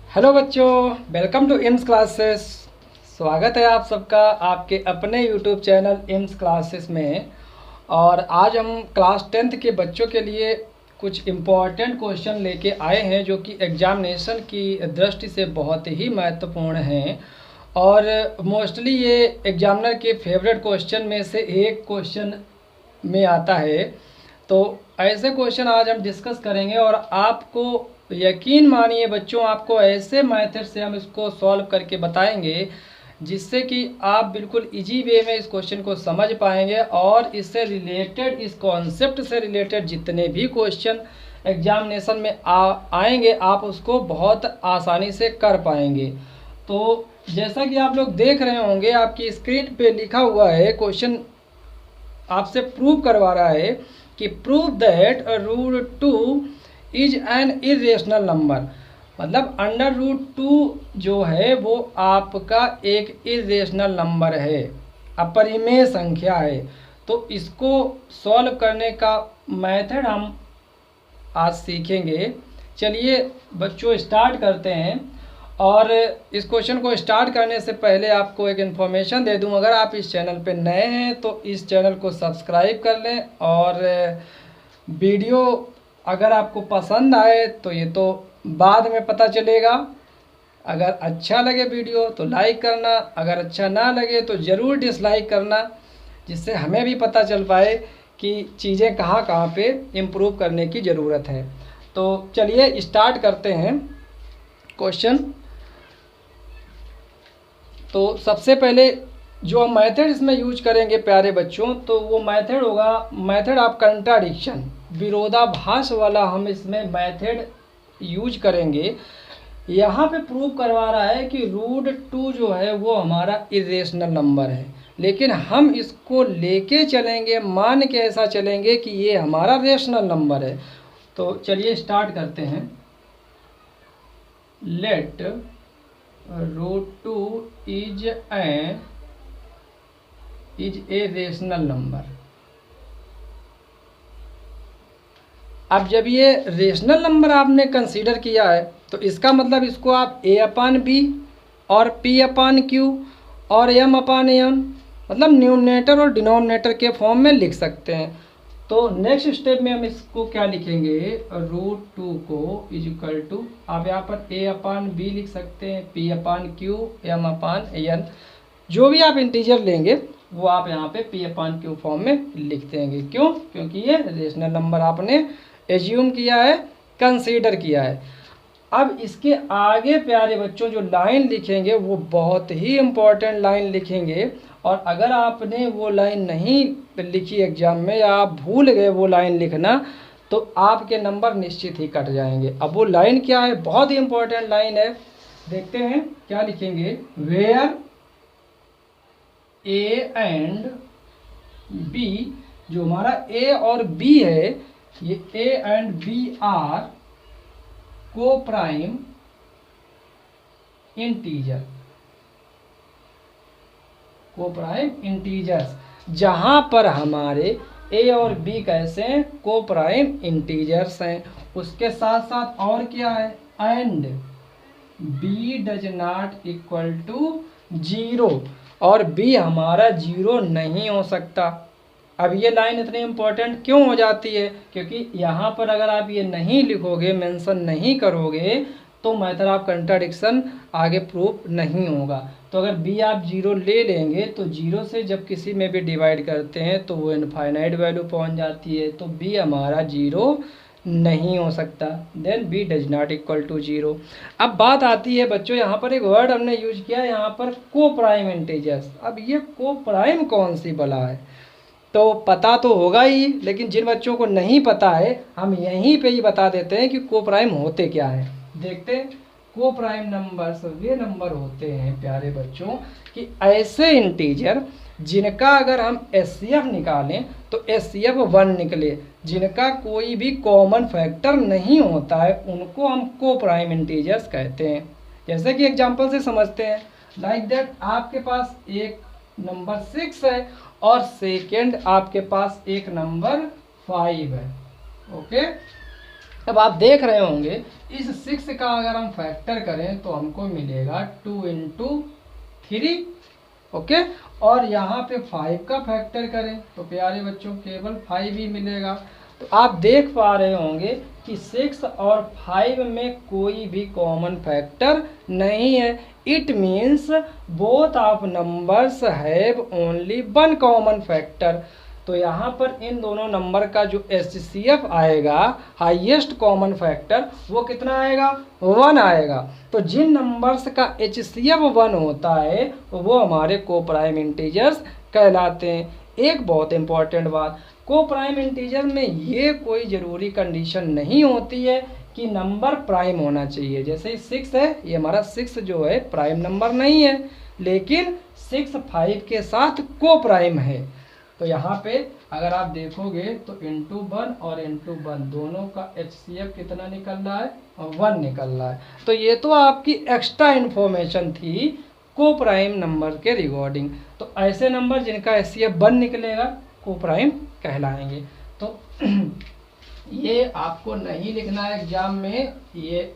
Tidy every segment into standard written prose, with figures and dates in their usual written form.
Hello बच्चों, welcome to इम्स classes. स्वागत है आप सबका आपके अपने यूट्यूब चैनल इम्स क्लासेस में। और आज हम क्लास 10th के बच्चों के लिए कुछ इम्पॉर्टेंट क्वेश्चन लेके आए हैं जो कि एग्जामिनेशन की दृष्टि से बहुत ही महत्वपूर्ण हैं। और मोस्टली ये एग्जामिनर के फेवरेट क्वेश्चन में से एक क्वेश्चन में आता है। तो ऐसे क्वेश्चन आज हम डिस्कस करेंगे और आपको यकीन मानिए बच्चों, आपको ऐसे मेथड से हम इसको सॉल्व करके बताएंगे जिससे कि आप बिल्कुल इजी वे में इस क्वेश्चन को समझ पाएंगे और इससे रिलेटेड, इस कॉन्सेप्ट से रिलेटेड जितने भी क्वेश्चन एग्जामिनेशन में आएंगे आप उसको बहुत आसानी से कर पाएंगे। तो जैसा कि आप लोग देख रहे होंगे, आपकी स्क्रीन पे लिखा हुआ है क्वेश्चन, आपसे प्रूव करवा रहा है कि prove that √2 is an irrational number. मतलब √2 जो है वो आपका एक इरेशनल नंबर है, अपरिमेय संख्या है। तो इसको सॉल्व करने का मेथड हम आज सीखेंगे। चलिए बच्चों स्टार्ट करते हैं। और इस क्वेश्चन को स्टार्ट करने से पहले आपको एक इन्फॉर्मेशन दे दूं, अगर आप इस चैनल पे नए हैं तो इस चैनल को सब्सक्राइब कर लें। और वीडियो अगर आपको पसंद आए तो ये तो बाद में पता चलेगा, अगर अच्छा लगे वीडियो तो लाइक करना, अगर अच्छा ना लगे तो ज़रूर डिसलाइक करना, जिससे हमें भी पता चल पाए कि चीज़ें कहाँ कहाँ पे इम्प्रूव करने की ज़रूरत है। तो चलिए स्टार्ट करते हैं क्वेश्चन। तो सबसे पहले जो हम मेथड इसमें यूज करेंगे प्यारे बच्चों, तो वो मेथड होगा मेथड ऑफ कंट्राडिक्शन, विरोधाभास वाला हम इसमें मेथड यूज करेंगे। यहाँ पे प्रूव करवा रहा है कि √2 जो है वो हमारा इरेशनल नंबर है, लेकिन हम इसको लेके चलेंगे, मान के ऐसा चलेंगे कि ये हमारा रेशनल नंबर है। तो चलिए स्टार्ट करते हैं। Let √2 is a rational number. अब जब ये रेशनल नंबर आपने कंसीडर किया है तो इसका मतलब इसको आप a/b और p/q और m/n मतलब न्यूमरेटर और डिनोमिनेटर के फॉर्म में लिख सकते हैं। तो नेक्स्ट स्टेप में हम इसको क्या लिखेंगे, √2 को इक्वल टू, आप यहाँ पर a/b लिख सकते हैं, p/q, m/n, जो भी आप इंटीजर लेंगे वो आप यहाँ पे p/q फॉर्म में लिख देंगे। क्यों? क्योंकि ये रेशनल नंबर आपने एज्यूम किया है, कंसीडर किया है। अब इसके आगे प्यारे बच्चों जो लाइन लिखेंगे वो बहुत ही इम्पोर्टेंट लाइन लिखेंगे, और अगर आपने वो लाइन नहीं लिखी एग्जाम में या आप भूल गए वो लाइन लिखना तो आपके नंबर निश्चित ही कट जाएंगे। अब वो लाइन क्या है, बहुत ही इम्पोर्टेंट लाइन है, देखते हैं क्या लिखेंगे। वेयर a एंड b, जो हमारा a और b है, ये a एंड b आर को प्राइम इंटीजर, को प्राइम इंटीजर्स, जहां पर हमारे a और b कैसे हैं, को प्राइम इंटीजर्स हैं। उसके साथ साथ और क्या है, and b does not equal to 0, और b हमारा 0 नहीं हो सकता। अब ये लाइन इतनी इम्पोर्टेंट क्यों हो जाती है, क्योंकि यहाँ पर अगर आप ये नहीं लिखोगे, मेंशन नहीं करोगे, तो मेथड ऑफ कंट्राडिक्शन आगे प्रूफ नहीं होगा। तो अगर b आप 0 ले लेंगे तो 0 से जब किसी में भी डिवाइड करते हैं तो वो इनफाइनाइट वैल्यू पहुँच जाती है, तो b हमारा 0 नहीं हो सकता। Then b does not equal to 0। अब बात आती है बच्चों, यहाँ पर एक वर्ड हमने यूज किया यहाँ पर, को प्राइम इंटीजर्स। अब ये को प्राइम कौन सी बला है, तो पता तो होगा ही, लेकिन जिन बच्चों को नहीं पता है हम यहीं पे ही बता देते हैं कि को प्राइम होते क्या है। देखते हैं, को प्राइम नंबर्स वे नंबर होते हैं प्यारे बच्चों कि ऐसे इंटीजर जिनका अगर हम एचसीएफ निकालें तो एचसीएफ 1 निकले, जिनका कोई भी कॉमन फैक्टर नहीं होता है, उनको हम को प्राइम इंटीजर्स कहते हैं। जैसे कि एग्जांपल से समझते हैं, लाइक दैट आपके पास एक नंबर 6 है और सेकेंड आपके पास एक नंबर 5 है। ओके, अब आप देख रहे होंगे इस 6 का अगर हम फैक्टर करें तो हमको मिलेगा 2 इंटू 3, ओके। और यहाँ पे 5 का फैक्टर करें तो प्यारे बच्चों केवल 5 ही मिलेगा। तो आप देख पा रहे होंगे कि 6 और 5 में कोई भी कॉमन फैक्टर नहीं है। It means both of numbers have only one common factor. तो यहाँ पर इन दोनों नंबर का जो HCF आएगा, हाईएस्ट कॉमन फैक्टर, वो कितना आएगा? 1 आएगा। तो जिन नंबर्स का HCF 1 होता है वो हमारे को प्राइम इंटीजर्स कहलाते हैं। एक बहुत इंपॉर्टेंट बात, को प्राइम इंटीजर में ये कोई ज़रूरी कंडीशन नहीं होती है कि नंबर प्राइम होना चाहिए। जैसे 6 है, ये हमारा 6 जो है प्राइम नंबर नहीं है, लेकिन 6 5 के साथ को प्राइम है। तो यहाँ पे अगर आप देखोगे तो इंटू 1 और इंटू 1 दोनों का HCF कितना निकल रहा है? 1 निकल रहा है। तो ये तो आपकी एक्स्ट्रा इन्फॉर्मेशन थी को प्राइम नंबर के रिगार्डिंग। तो ऐसे नंबर जिनका HCF 1 निकलेगा को प्राइम कहलाएंगे। तो ये आपको नहीं लिखना है एग्जाम में, ये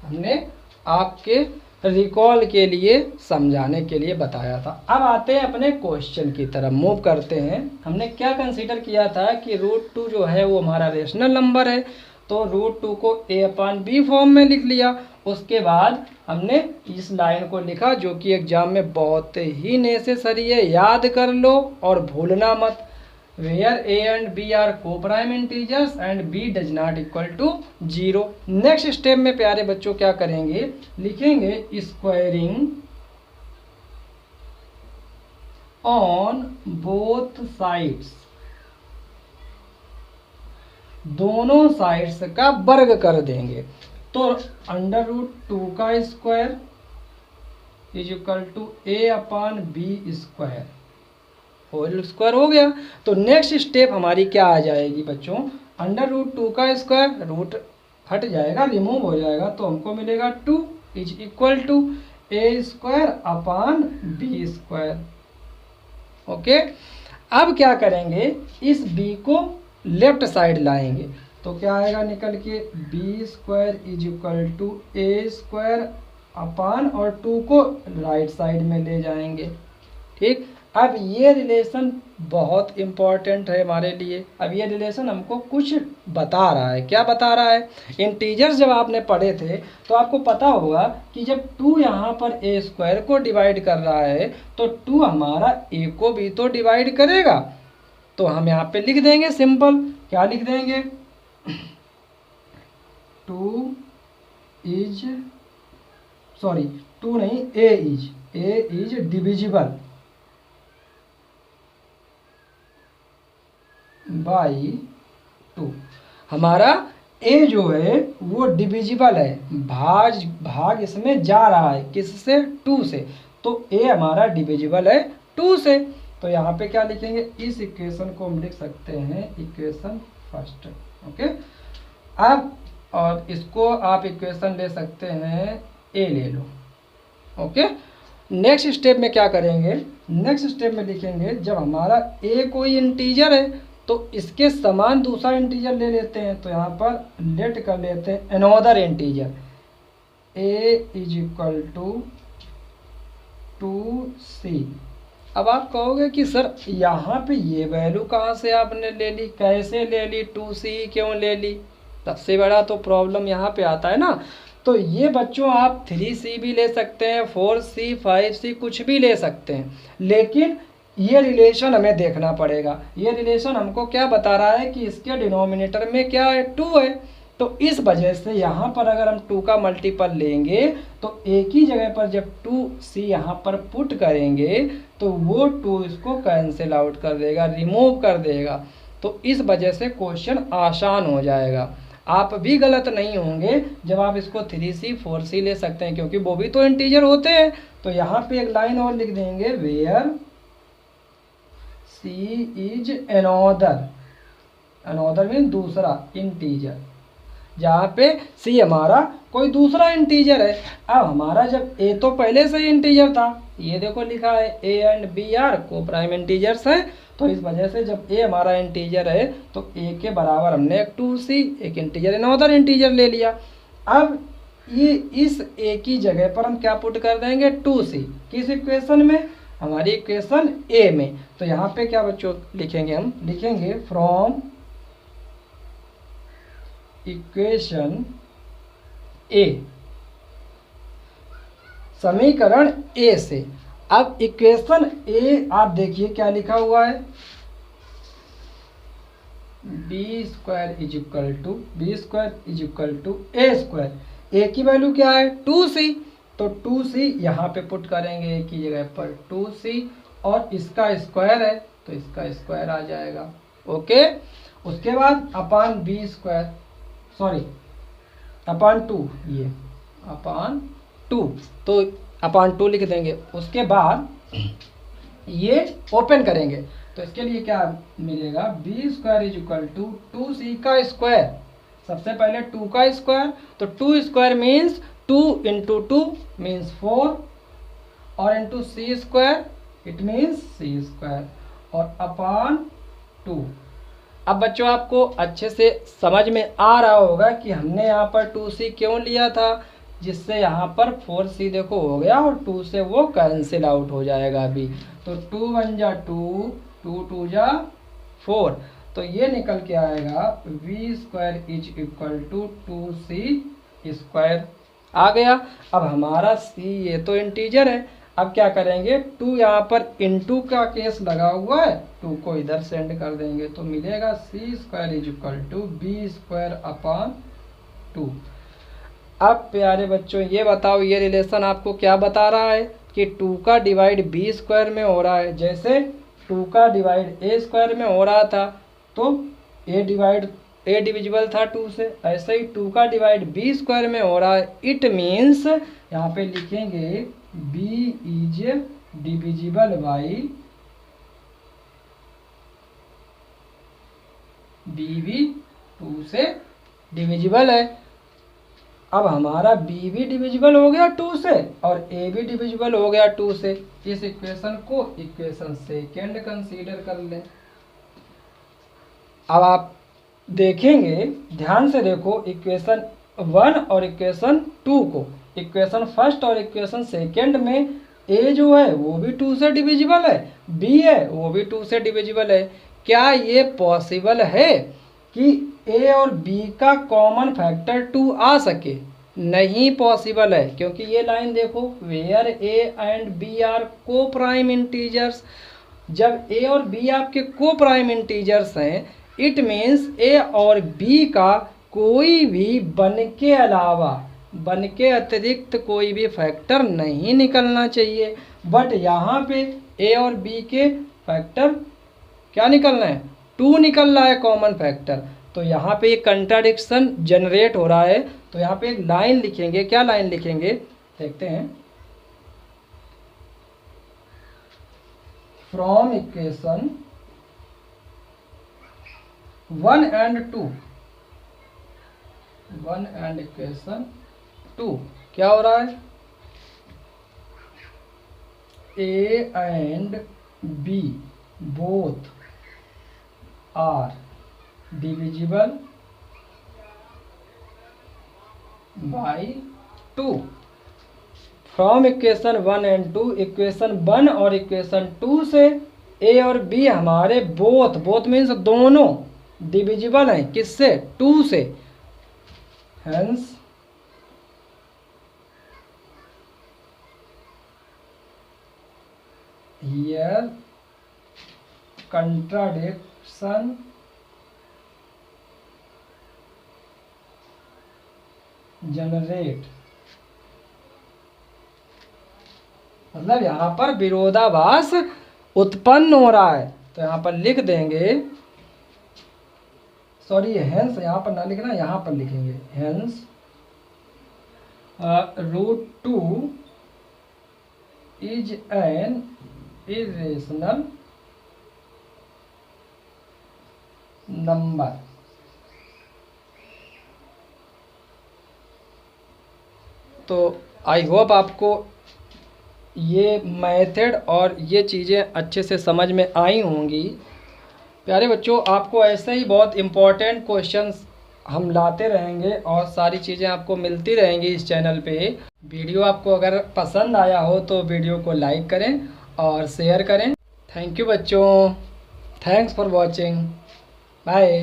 हमने आपके रिकॉल के लिए समझाने के लिए बताया था। अब आते हैं अपने क्वेश्चन की तरफ, मूव करते हैं। हमने क्या कंसीडर किया था कि √2 जो है वो हमारा रेशनल नंबर है, तो √2 को a/b फॉर्म में लिख लिया। उसके बाद हमने इस लाइन को लिखा जो कि एग्जाम में बहुत ही नेसेसरी है, याद कर लो और भूलना मत। where a and b are co-prime integers and b does not equal to 0। Next step में प्यारे बच्चों क्या करेंगे? लिखेंगे स्क्वायरिंग ऑन बोथ साइड्स, दोनों साइड्स का वर्ग कर देंगे। तो √2 का square is equal to a/b square, whole square हो गया। तो नेक्स्ट स्टेप हमारी क्या आ जाएगी बच्चों? √2 का स्क्वायर, रूट हट जाएगा, रिमूव हो जाएगा, तो हमको मिलेगा 2 is equal to a²/b square, okay. अब क्या करेंगे? इस b को लेफ्ट साइड लाएंगे तो क्या आएगा निकल के? b² is equal to a² और 2 को राइट साइड में ले जाएंगे, ठीक। अब ये रिलेशन बहुत इम्पॉर्टेंट है हमारे लिए। अब ये रिलेशन हमको कुछ बता रहा है। क्या बता रहा है? इंटीजर्स जब आपने पढ़े थे तो आपको पता होगा कि जब 2 यहाँ पर a² को डिवाइड कर रहा है तो 2 हमारा a को भी तो डिवाइड करेगा। तो हम यहाँ पे लिख देंगे सिंपल, क्या लिख देंगे? 2 नहीं, a इज डिविजिबल बाई 2। हमारा a जो है वो डिविजिबल है, भाग इसमें जा रहा है, किससे? 2 से। तो a हमारा डिविजिबल है 2 से। तो यहाँ पे क्या लिखेंगे? इस इक्वेशन को हम लिख सकते हैं इक्वेशन फर्स्ट, ओके। अब और इसको आप इक्वेशन ले सकते हैं a ले लो, ओके। नेक्स्ट स्टेप में क्या करेंगे? नेक्स्ट स्टेप में लिखेंगे जब हमारा a कोई इंटीजर है तो इसके समान दूसरा इंटीजर ले लेते हैं। तो यहाँ पर लेट कर लेते हैं another integer, a is equal to 2c। अब आप कहोगे कि सर यहाँ पे ये वैल्यू कहाँ से आपने ले ली, कैसे ले ली, 2c क्यों ले ली? सबसे बड़ा तो प्रॉब्लम यहाँ पे आता है ना। तो ये बच्चों आप 3c भी ले सकते हैं, 4c 5c कुछ भी ले सकते हैं, लेकिन ये रिलेशन हमें देखना पड़ेगा। ये रिलेशन हमको क्या बता रहा है कि इसके डिनोमिनेटर में क्या है? 2 है। तो इस वजह से यहाँ पर अगर हम 2 का मल्टीपल लेंगे तो एक ही जगह पर जब 2c यहाँ पर पुट करेंगे तो वो 2 इसको कैंसिल आउट कर देगा, रिमूव कर देगा। तो इस वजह से क्वेश्चन आसान हो जाएगा। आप भी गलत नहीं होंगे जब आप इसको 3c 4c ले सकते हैं, क्योंकि वो भी तो इंटीजर होते हैं। तो यहाँ पे एक लाइन और लिख देंगे, where c is another mean दूसरा इंटीजर, जहाँ पे c हमारा कोई दूसरा इंटीजर है। अब हमारा जब a तो पहले से ही इंटीजर था, ये देखो लिखा है A and B are coprime integers हैं, तो इस वजह से जब ए हमारा इंटीजर है तो ए के बराबर हमने एक 2c एक इंटीजर अनदर इंटीजर ले लिया। अब ये इस ए की जगह पर हम क्या पुट कर देंगे 2c, किस इक्वेशन में, हमारी इक्वेशन ए में। तो यहाँ पे क्या बच्चों लिखेंगे, हम लिखेंगे फ्रॉम इक्वेशन ए, समीकरण ए से। अब इक्वेशन ए आप देखिए क्या लिखा हुआ है, B square is equal to A square. A की वैल्यू क्या है 2c, तो 2c यहाँ पे पुट करेंगे ए की जगह पर 2c, और इसका स्क्वायर है तो इसका स्क्वायर आ जाएगा। ओके, उसके बाद अपान बी स्क्वायर, सॉरी अपान 2, ये अपान 2, तो अपान 2 लिख देंगे। उसके बाद ये ओपन करेंगे तो इसके लिए क्या मिलेगा, b square is equal to 2c का स्क्वायर, सबसे पहले 2 का स्क्वायर, तो 2 स्क्वायर मीन्स 2 इंटू 2 मीन्स 4, और into c square it means c square, और अपान 2। अब बच्चों आपको अच्छे से समझ में आ रहा होगा कि हमने यहाँ पर 2c क्यों लिया था, जिससे यहाँ पर 4c देखो हो गया और 2 से वो कैंसिल आउट हो जाएगा अभी। तो 2 1 जा 2, 2 2 जा 4, तो ये निकल के आएगा v square is equal to 2c square आ गया। अब हमारा c ये तो इंटीजर है, अब क्या करेंगे 2 यहाँ पर इनटू का केस लगा हुआ है, 2 को इधर सेंड कर देंगे तो मिलेगा c square is equal to b square upon 2। अब प्यारे बच्चों ये बताओ, ये रिलेशन आपको क्या बता रहा है कि 2 का डिवाइड बी स्क्वायर में हो रहा है, जैसे 2 का डिवाइड ए स्क्वायर में हो रहा था तो ए डिविजिबल था 2 से, ऐसे ही 2 का डिवाइड बी स्क्वायर में हो रहा है। इट मीन्स यहाँ पे लिखेंगे b is divisible by b भी 2 से डिविजिबल है। अब हमारा b भी डिविजिबल हो गया 2 से और a भी डिविजिबल हो गया 2 से। इस इक्वेशन को इक्वेशन सेकेंड कंसीडर कर लें। अब आप देखेंगे, ध्यान से देखो इक्वेशन 1 और इक्वेशन 2 को, इक्वेशन फर्स्ट और इक्वेशन सेकेंड में a जो है वो भी 2 से डिविजिबल है, b है वो भी 2 से डिविजिबल है। क्या ये पॉसिबल है कि a और b का कॉमन फैक्टर 2 आ सके? नहीं पॉसिबल है, क्योंकि ये लाइन देखो, where a and b are coprime integers. जब a और b आपके को प्राइम इंटीजर्स हैं, इट मीन्स a और b का कोई भी बन के अलावा, बन के अतिरिक्त कोई भी फैक्टर नहीं निकलना चाहिए। बट यहाँ पे a और b के फैक्टर क्या निकलना है, 2 निकल रहा है कॉमन फैक्टर। तो यहाँ पे एक कंट्राडिक्शन जनरेट हो रहा है, तो यहाँ पे एक लाइन लिखेंगे। क्या लाइन लिखेंगे देखते हैं, from equation 1 and 2, 1 and equation 2 क्या हो रहा है, a and b both are divisible by 2। From equation 1 and 2, equation 1 और इक्वेशन 2 से a और b हमारे बोथ मीन्स दोनों डिविजिबल हैं, किससे, 2 से। हेंस हियर कंट्राडिक्शन जनरेट, मतलब यहाँ पर विरोधाभास उत्पन्न हो रहा है। तो यहाँ पर लिख देंगे, सॉरी हेंस यहाँ पर ना लिखना, यहाँ पर लिखेंगे hence √2 is an irrational number. तो आई होप आपको ये मेथड और ये चीज़ें अच्छे से समझ में आई होंगी। प्यारे बच्चों, आपको ऐसे ही बहुत इम्पोर्टेंट क्वेश्चंस हम लाते रहेंगे और सारी चीज़ें आपको मिलती रहेंगी इस चैनल पे। वीडियो आपको अगर पसंद आया हो तो वीडियो को लाइक करें और शेयर करें। थैंक यू बच्चों, थैंक्स फॉर वॉचिंग, बाय।